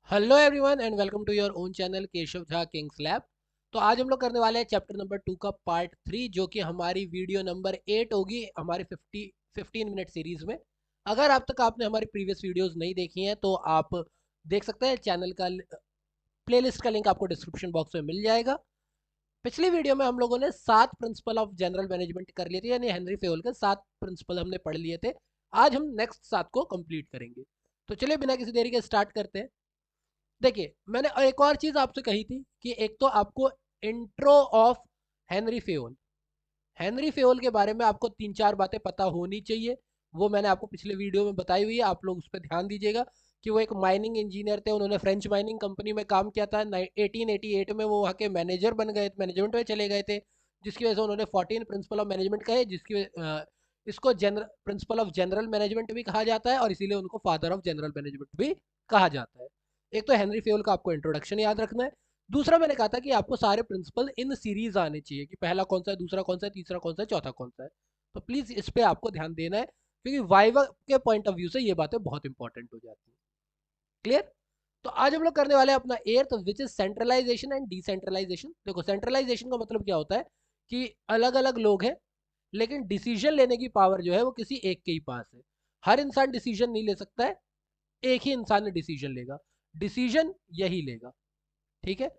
Hello everyone and welcome to your own channel Keshav Jha kings lab. तो आज हम लोग करने वाले हैं चैप्टर नंबर 2 का पार्ट 3, जो कि हमारी वीडियो नंबर 8 होगी हमारी 15 मिनट सीरीज में। अगर आप तक आपने हमारी प्रीवियस वीडियोस नहीं देखी हैं तो आप देख सकते हैं, चैनल का प्लेलिस्ट का लिंक आपको डिस्क्रिप्शन बॉक्स में मिल जाएगा। पिछली वीडियो में हम लोगों ने 7 प्रिंसिपल ऑफ जनरल मैनेजमेंट कर लिए थे, यानी हेनरी फेयोल के 7 प्रिंसिपल हमने पढ़ लिए थे। आज हम नेक्स्ट 7 को कंप्लीट करेंगे। तो चलिए बिना किसी देरी के स्टार्ट करते हैं। देखिए, मैंने एक और चीज आपसे कही थी कि एक तो आपको intro of Henry Fayol, Henry Fayol के बारे में आपको 3-4 बातें पता होनी चाहिए। वो मैंने आपको पिछले वीडियो में बताई हुई है, आप लोग उस पर ध्यान दीजिएगा कि वो एक माइनिंग इंजीनियर थे। उन्होंने फ्रेंच माइनिंग कंपनी में काम किया था। 1888 में वो वहाँ के मैनेजर बन गए, मैनेजमेंट में चले गए थे, जिसकी वजह से उन्होंने 14 प्रिंसिपल ऑफ मैनेजमेंट कहे, इसको general principle of general management भी कहा जाता है और इसीलिए उनको फादर ऑफ जनरल मैनेजमेंट भी कहा जाता है। एक तो हेनरी फेयोल का आपको इंट्रोडक्शन याद रखना है। दूसरा, मैंने कहा था कि आपको सारे प्रिंसिपल इन सीरीज आने चाहिए कि पहला कौन सा है, दूसरा कौन सा है, तीसरा कौन सा है, चौथा कौन सा है। तो प्लीज इस पे आपको ध्यान देना है, क्योंकि वाइवा के पॉइंट ऑफ व्यू से ये बातें बहुत इंपॉर्टेंट हो जाती है। क्लियर? तो आज हम लोग करने वाले हैं अपना eighth, which is centralisation and decentralisation. देखो, सेंट्रलाइजेशन का मतलब क्या होता है कि अलग अलग लोग हैं, लेकिन डिसीजन लेने की पावर जो है वो किसी एक के ही पास है। हर इंसान डिसीजन नहीं ले सकता है, एक ही इंसान ने डिसीजन लेगा, डिसीजन यही लेगा। ठीक है,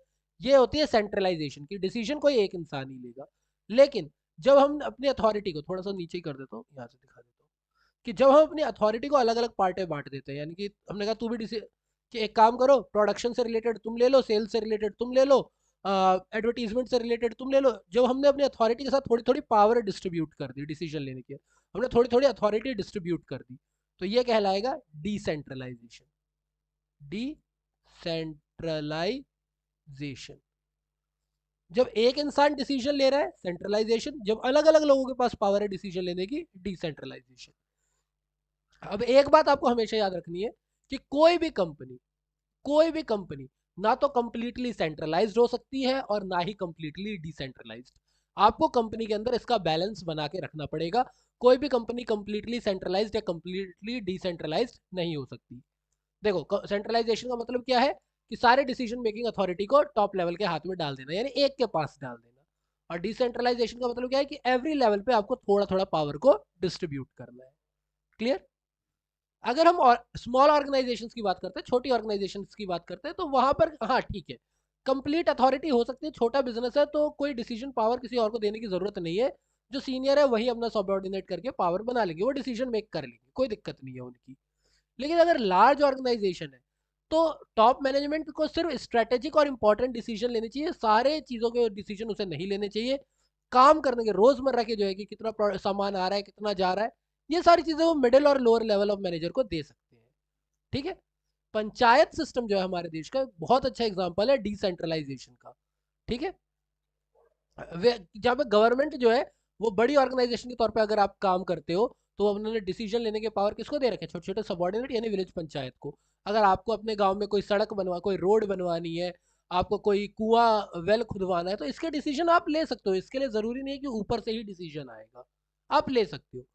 ये होती है सेंट्रलाइजेशन की, डिसीजन कोई एक इंसान ही लेगा। लेकिन जब हम अपनी अथॉरिटी को, थोड़ा सा नीचे ही कर देता हूँ, यहाँ से दिखा देता हूँ, कि जब हम अपनी अथॉरिटी को अलग अलग पार्ट में बांट देते हैं, यानी कि हमने कहा तू भी कि एक काम करो, प्रोडक्शन से रिलेटेड तुम ले लो, सेल्स से रिलेटेड तुम ले लो, एडवर्टीजमेंट से रिलेटेड तुम ले लो। जब हमने अपनी अथॉरिटी के साथ थोड़ी थोड़ी पावर डिस्ट्रीब्यूट कर दी डिसीजन लेने की, हमने थोड़ी थोड़ी अथॉरिटी डिस्ट्रीब्यूट कर दी, तो ये कहलाएगा डिसेंट्रलाइजेशन। डिसेंट्रलाइजेशन। जब एक इंसान डिसीजन ले रहा है, सेंट्रलाइजेशन। जब अलग अलग लोगों के पास पावर है डिसीजन लेने की, डिसेंट्रलाइजेशन। अब एक बात आपको हमेशा याद रखनी है कि कोई भी कंपनी ना तो कंप्लीटली सेंट्रलाइज्ड हो सकती है और ना ही कंप्लीटली डिसेंट्रलाइज्ड। आपको कंपनी के अंदर इसका बैलेंस बना के रखना पड़ेगा। कोई भी कंपनी कंप्लीटली सेंट्रलाइज्ड या कंप्लीटली डिसेंट्रलाइज्ड नहीं हो सकती। देखो, सेंट्रलाइजेशन का मतलब क्या है कि सारे डिसीजन मेकिंग अथॉरिटी को टॉप लेवल के हाथ में डाल देना, यानी एक के पास डाल देना। और डिसेंट्रलाइजेशन का मतलब क्या है कि एवरी लेवल पे आपको थोड़ा थोड़ा पावर को डिस्ट्रीब्यूट करना है। क्लियर? अगर हम स्मॉल ऑर्गेनाइजेशन की बात करते हैं, छोटी ऑर्गेनाइजेशन की बात करते हैं, तो वहां पर हाँ ठीक है, कंप्लीट अथॉरिटी हो सकती है। छोटा बिजनेस है तो कोई डिसीजन पावर किसी और को देने की जरूरत नहीं है, जो सीनियर है वही अपना सबऑर्डिनेट करके पावर बना लेंगे, वो डिसीजन मेक कर लेंगे, कोई दिक्कत नहीं है उनकी। लेकिन अगर लार्ज ऑर्गेनाइजेशन है तो टॉप मैनेजमेंट को सिर्फ स्ट्रेटेजिक और इंपॉर्टेंट डिसीजन लेने चाहिए, सारे चीजों के डिसीजन उसे नहीं लेने चाहिए। काम करने के रोजमर्रा के जो है कि कितना सामान आ रहा है, कितना जा रहा है, ये सारी चीजें वो मिडिल और लोअर लेवल ऑफ मैनेजर को दे सकते हैं। ठीक है? पंचायत सिस्टम जो है हमारे देश का बहुत अच्छा एग्जांपल है डिसेंट्रलाइजेशन का। ठीक है? जहाँ पे गवर्नमेंट जो है वो बड़ी ऑर्गेनाइजेशन के तौर पे अगर आप काम करते हो, तो उन्होंने डिसीजन लेने के पावर किसको दे रखे? छोटे छोटे सबॉर्डिनेट यानी विलेज पंचायत को। अगर आपको अपने गांव में कोई सड़क बनवा, कोई रोड बनवानी है, आपको कोई कुआं वेल खुदवाना है, तो इसके डिसीजन आप ले सकते हो। इसके लिए जरूरी नहीं है कि ऊपर से ही डिसीजन आएगा, आप ले सकते हो।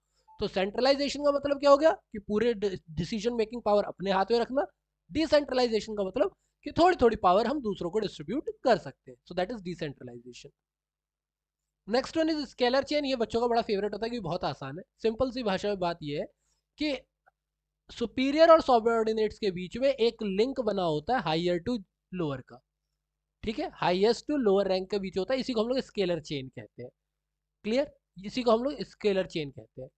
तो सेंट्रलाइजेशन का मतलब क्या हो गया कि पूरे डिसीजन मेकिंग पावर अपने हाथ में रखना। डिसेंट्रलाइजेशन का मतलब कि थोड़ी थोड़ी पावर हम दूसरों को डिस्ट्रीब्यूट कर सकते हैं। So that is decentralisation. Next one is scalar chain. ये बच्चों का बड़ा फेवरेट होता है क्योंकि बहुत आसान है। सिंपल सी भाषा में बात ये है कि सुपीरियर और सबऑर्डिनेट्स के बीच में एक लिंक बना होता है हायर टू लोअर का। ठीक है? हाईएस्ट टू लोअर रैंक के बीच होता है, इसी को हम लोग स्केलर चेन कहते हैं। क्लियर? इसी को हम लोग स्केलर चेन कहते हैं।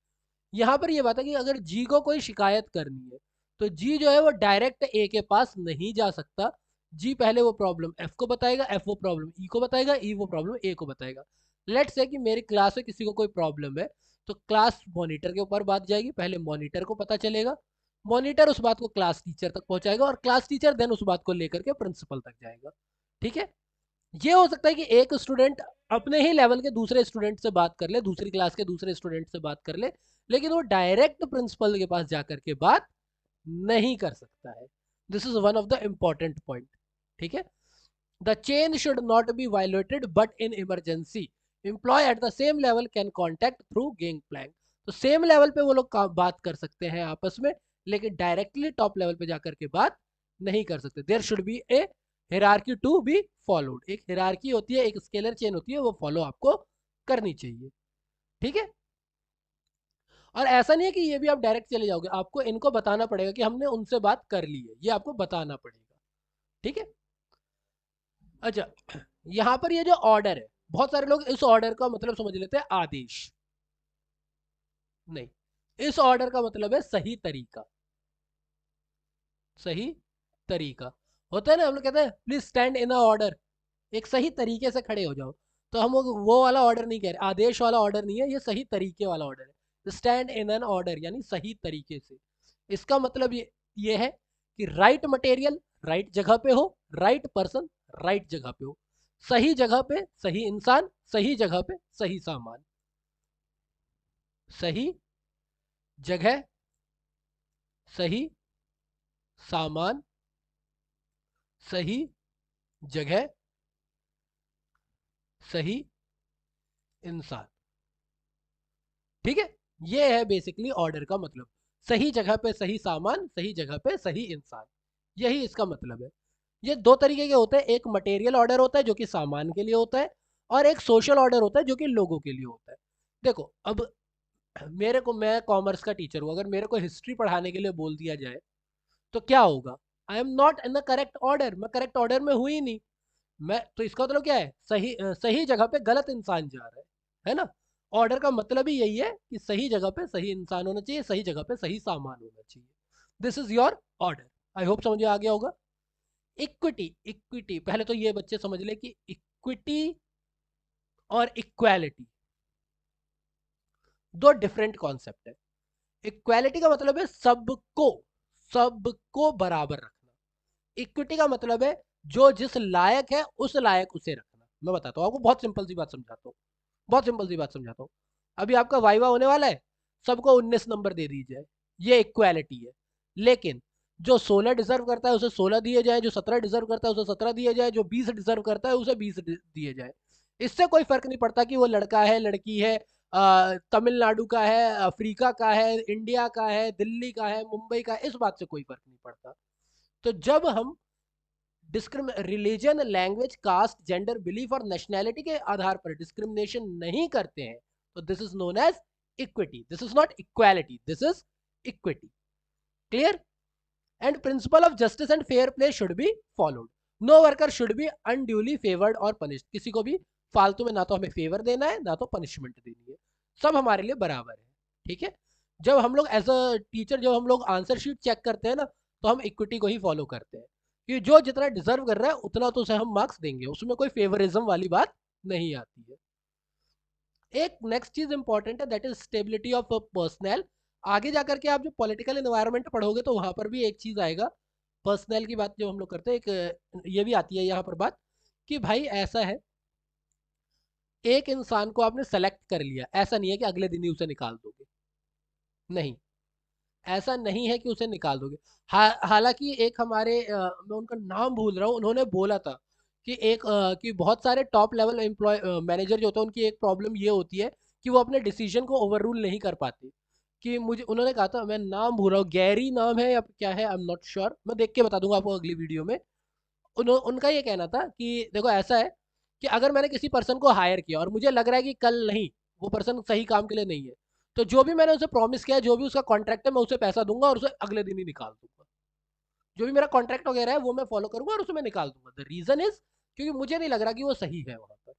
यहाँ पर ये बात है कि अगर जी को कोई शिकायत करनी है, तो जी जो है वो डायरेक्ट ए के पास नहीं जा सकता। जी पहले वो प्रॉब्लम एफ को बताएगा, एफ वो प्रॉब्लम ई को बताएगा, ई वो प्रॉब्लम ए को बताएगा। लेट्स से कि मेरी क्लास में किसी को कोई प्रॉब्लम है, तो क्लास मॉनिटर के ऊपर बात जाएगी, पहले मॉनिटर को पता चलेगा, मॉनिटर उस बात को क्लास टीचर तक पहुंचाएगा और क्लास टीचर देन उस बात को लेकर के प्रिंसिपल तक जाएगा। ठीक है? ये हो सकता है कि एक स्टूडेंट अपने ही लेवल के दूसरे स्टूडेंट से बात कर ले, दूसरी क्लास के दूसरे स्टूडेंट से बात कर ले, लेकिन वो डायरेक्ट प्रिंसिपल के पास जाकर के बात नहीं कर सकता है। This is one of the important point. ठीक है? The chain should not be violated but in emergency. Employ at the same level can contact through gang plank. तो सेम लेवल पे वो लोग बात कर सकते हैं आपस में, लेकिन डायरेक्टली टॉप लेवल पे जाकर के बात नहीं कर सकते। There should be a hierarchy to be followed. एक हिरार्की होती है, एक स्केलर चेन होती है, वो फॉलो आपको करनी चाहिए। ठीक है, और ऐसा नहीं है कि ये भी आप डायरेक्ट चले जाओगे, आपको इनको बताना पड़ेगा कि हमने उनसे बात कर ली है, ये आपको बताना पड़ेगा। ठीक है, अच्छा, यहां पर ये जो ऑर्डर है, बहुत सारे लोग इस ऑर्डर का मतलब समझ लेते हैं आदेश। नहीं, इस ऑर्डर का मतलब है सही तरीका। सही तरीका होता है ना, हम लोग कहते हैं प्लीज स्टैंड इन ऑर्डर, एक सही तरीके से खड़े हो जाओ। तो हम वो वाला ऑर्डर नहीं कह रहे, आदेश वाला ऑर्डर नहीं है, ये सही तरीके वाला ऑर्डर है। स्टैंड इन एन ऑर्डर यानी सही तरीके से। इसका मतलब ये है कि राइट मटेरियल राइट जगह पे हो, राइट पर्सन राइट जगह पे हो, सही जगह पे सही इंसान, सही जगह पे सही सामान। सही जगह सही सामान, सही जगह सही इंसान। ठीक है, ये है बेसिकली ऑर्डर का मतलब। सही जगह पे सही सामान, सही जगह पे सही इंसान, यही इसका मतलब है। ये दो तरीके के होते हैं, एक मटेरियल ऑर्डर होता है जो कि सामान के लिए होता है, और एक सोशल ऑर्डर होता है जो कि लोगों के लिए होता है। देखो अब मेरे को, मैं कॉमर्स का टीचर हूँ, अगर मेरे को हिस्ट्री पढ़ाने के लिए बोल दिया जाए तो क्या होगा? I am not in the correct order, मैं करेक्ट ऑर्डर में हुई नहीं। मैं तो इसका मतलब क्या है, सही जगह पे गलत इंसान जा रहा है ना। ऑर्डर का मतलब ही यही है कि सही जगह पे सही इंसान होना चाहिए, सही जगह पे सही सामान होना चाहिए। This is your order. I hope समझ में आ गया होगा। इक्विटी, इक्विटी पहले तो ये बच्चे समझ ले कि इक्विटी और इक्वालिटी दो डिफरेंट कॉन्सेप्ट है। इक्वालिटी का मतलब है सबको, सबको बराबर रखना। इक्विटी का मतलब है जो जिस लायक है उस लायक उसे रखना। मैं बताता हूँ आपको, बहुत सिंपल सी बात समझाता हूँ, बहुत सिंपल सी बात समझाता हूँ। अभी आपका वाइवा होने वाला है, सबको 19 नंबर दे दीजिए, ये इक्वालिटी है। लेकिन जो 16 डिजर्व करता है उसे 16 दिए जाए, जो 17 डिजर्व करता है उसे 17 दिए जाए, जो 20 डिजर्व करता है उसे 20 दिए जाए। इससे कोई फर्क नहीं पड़ता कि वो लड़का है लड़की है, तमिलनाडु का है, अफ्रीका का है, इंडिया का है, दिल्ली का है, मुंबई का है, इस बात से कोई फर्क नहीं पड़ता। तो जब हम religion, language, caste, gender, belief और नेशनैलिटी के आधार पर डिस्क्रिमिनेशन नहीं करते हैं, तो this is known as equity. This is not equality, this is equity. Clear? And principle of justice and fair play should be followed. No worker should be unduly favoured और punished. किसी को भी फालतू में ना तो हमें फेवर देना है ना तो पनिशमेंट देनी है, सब हमारे लिए बराबर है। ठीक है, जब हम लोग एज अ टीचर, जब हम लोग आंसर शीट चेक करते हैं ना, तो हम इक्विटी को ही फॉलो करते हैं कि जो जितना डिजर्व कर रहा है उतना तो उसे हम मार्क्स देंगे, उसमें कोई फेवरिज्म वाली बात नहीं आती है। एक नेक्स्ट चीज इंपॉर्टेंट है, that is stability of personal. आगे जाकर के आप जो पॉलिटिकल एनवायरनमेंट पढ़ोगे तो वहां पर भी एक चीज आएगा, पर्सनल की बात जो हम लोग करते हैं, एक ये भी आती है यहाँ पर बात कि भाई ऐसा है, एक इंसान को आपने सेलेक्ट कर लिया, ऐसा नहीं है कि अगले दिन ही उसे निकाल दोगे। नहीं, ऐसा नहीं है कि उसे निकाल दोगे। हालांकि एक हमारे मैं उनका नाम भूल रहा हूँ, उन्होंने बोला था कि कि बहुत सारे टॉप लेवल एम्प्लॉय मैनेजर जो होते हैं उनकी एक प्रॉब्लम ये होती है कि वो अपने डिसीजन को ओवर रूल नहीं कर पाते। कि मुझे उन्होंने कहा था, मैं नाम भूल रहा हूँ, गैरी नाम है या क्या है, आई एम नॉट श्योर, मैं देख के बता दूंगा आपको अगली वीडियो में। उनका ये कहना था कि देखो ऐसा है कि अगर मैंने किसी पर्सन को हायर किया और मुझे लग रहा है कि कल नहीं, वो पर्सन सही काम के लिए नहीं है, तो जो भी मैंने उसे प्रॉमिस किया, जो भी उसका कॉन्ट्रैक्ट है, मैं उसे पैसा दूंगा और उसे अगले दिन ही निकाल दूंगा। जो भी मेरा कॉन्ट्रैक्ट वगैरह है वो मैं फॉलो करूंगा और उसे मैं निकाल दूंगा। द रीजन इज क्योंकि मुझे नहीं लग रहा कि वो सही है वहां पर।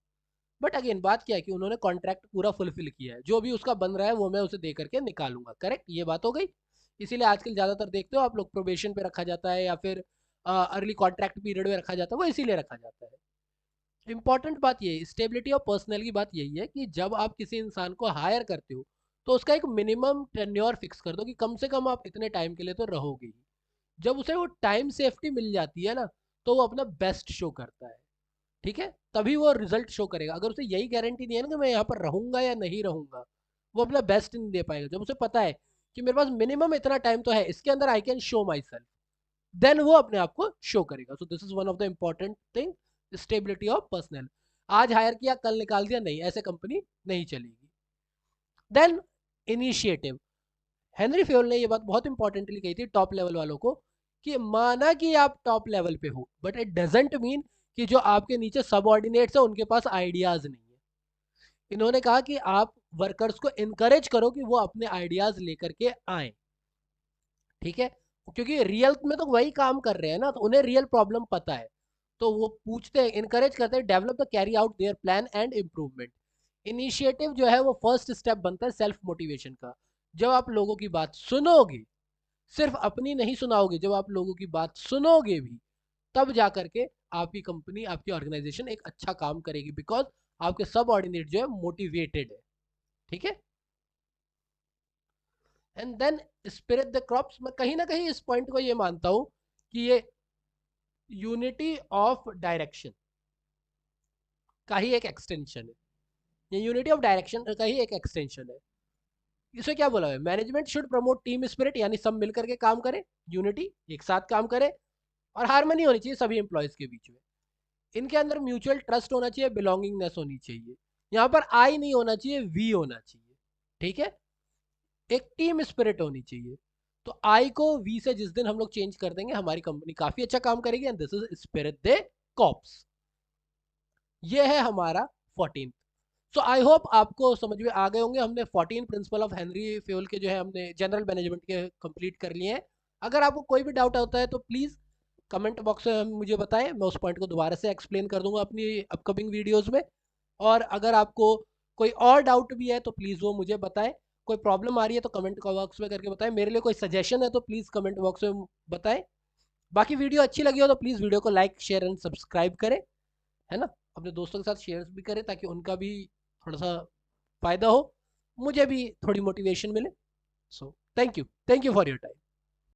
बट अगेन बात क्या है कि उन्होंने कॉन्ट्रैक्ट पूरा फुलफिल किया है, जो भी उसका बन रहा है वो मैं उसे दे करके निकालूंगा। करेक्ट, ये बात हो गई। इसीलिए आजकल ज्यादातर देखते हो आप लोग, प्रोबेशन पे रखा जाता है या फिर अर्ली कॉन्ट्रैक्ट पीरियड में रखा जाता है, वो इसीलिए रखा जाता है। इंपॉर्टेंट बात ये, स्टेबिलिटी ऑफ पर्सनल की बात यही है कि जब आप किसी इंसान को हायर करते हो तो उसका एक मिनिमम टेन्योर फिक्स कर दो कि कम से कम आप इतने टाइम के लिए तो रहोगे ही। जब उसे वो टाइम सेफ्टी मिल जाती है ना, तो वो अपना बेस्ट शो करता है। ठीक है, तभी वो रिजल्ट शो करेगा। अगर उसे यही गारंटी नहीं है ना कि मैं यहाँ पर रहूंगा या नहीं रहूंगा, वो अपना बेस्ट नहीं दे पाएगा। जब उसे पता है कि मेरे पास मिनिमम इतना टाइम तो है, इसके अंदर I can show myself, then वो अपने आप को शो करेगा। So this is one of the important thing, stability of personal. आज हायर किया कल निकाल दिया, नहीं, ऐसे कंपनी नहीं चलेगी। देन इनिशिएटिव, हेनरी फेयोल ने ये बात बहुत इंपॉर्टेंटली कही थी टॉप लेवल वालों को, कि माना कि आप टॉप लेवल पे हो, बट इट डजेंट मीन कि जो आपके नीचे सबऑर्डिनेट्स है उनके पास आइडियाज नहीं है। इन्होंने कहा कि आप वर्कर्स को इनकरेज करो कि वो अपने आइडियाज लेकर के आए, ठीक है, क्योंकि रियल में तो वही काम कर रहे हैं ना, तो उन्हें रियल प्रॉब्लम पता है, तो वो पूछते हैं, इनकरेज करते हैं, develop the carry out their plan and improvement. Initiative जो है वो फर्स्ट स्टेप बनता है सेल्फ मोटिवेशन का। जब आप लोगों की बात सुनोगे, सिर्फ अपनी नहीं सुनाओगे, जब आप लोगों की बात सुनोगे भी, तब जा करके आपकी कंपनी, आपकी ऑर्गेनाइजेशन एक अच्छा काम करेगी, बिकॉज आपके सब ऑर्डिनेट जो है मोटिवेटेड है, ठीक है। And then spirit de corps, मैं कहीं ना कहीं इस पॉइंट को ये मानता हूं कि ये यूनिटी ऑफ डायरेक्शन का ही एक एक्सटेंशन है, ये यूनिटी ऑफ डायरेक्शन का ही एक एक्सटेंशन है। इसे क्या बोला है, management should promote team spirit, यानी सब मिलकर के काम करे, यूनिटी, एक साथ काम करे, और हारमोनी होनी चाहिए सभी एम्प्लॉयज के बीच में। इनके अंदर म्यूचुअल ट्रस्ट होना चाहिए, बिलोंगिंगनेस होनी चाहिए, यहाँ पर आई नहीं होना चाहिए, वी होना चाहिए, ठीक है। एक टीम स्पिरिट होनी चाहिए। तो आई को वी से जिस दिन हम लोग चेंज कर देंगे, हमारी कंपनी काफी अच्छा काम करेगी, and this is spirit de corps. ये है हमारा 14। सो आई होप आपको समझ में आ गए होंगे, हमने 14 प्रिंसिपल ऑफ हेनरी फ्यूल के जो है हमने जनरल मैनेजमेंट के कंप्लीट कर लिए हैं। अगर आपको कोई भी डाउट होता है तो प्लीज़ कमेंट बॉक्स में मुझे बताएं, मैं उस पॉइंट को दोबारा से एक्सप्लेन कर दूंगा अपनी अपकमिंग वीडियोस में। और अगर आपको कोई और डाउट भी है तो प्लीज़ वो मुझे बताएं, कोई प्रॉब्लम आ रही है तो कमेंट बॉक्स में करके बताएं, मेरे लिए कोई सजेशन है तो प्लीज़ कमेंट बॉक्स में बताएं। बाकी वीडियो अच्छी लगी हो तो प्लीज़ वीडियो को लाइक शेयर एंड सब्सक्राइब करें, है ना, अपने दोस्तों के साथ शेयर भी करें ताकि उनका भी थोड़ा सा फायदा हो, मुझे भी थोड़ी मोटिवेशन मिले। So thank you for your time.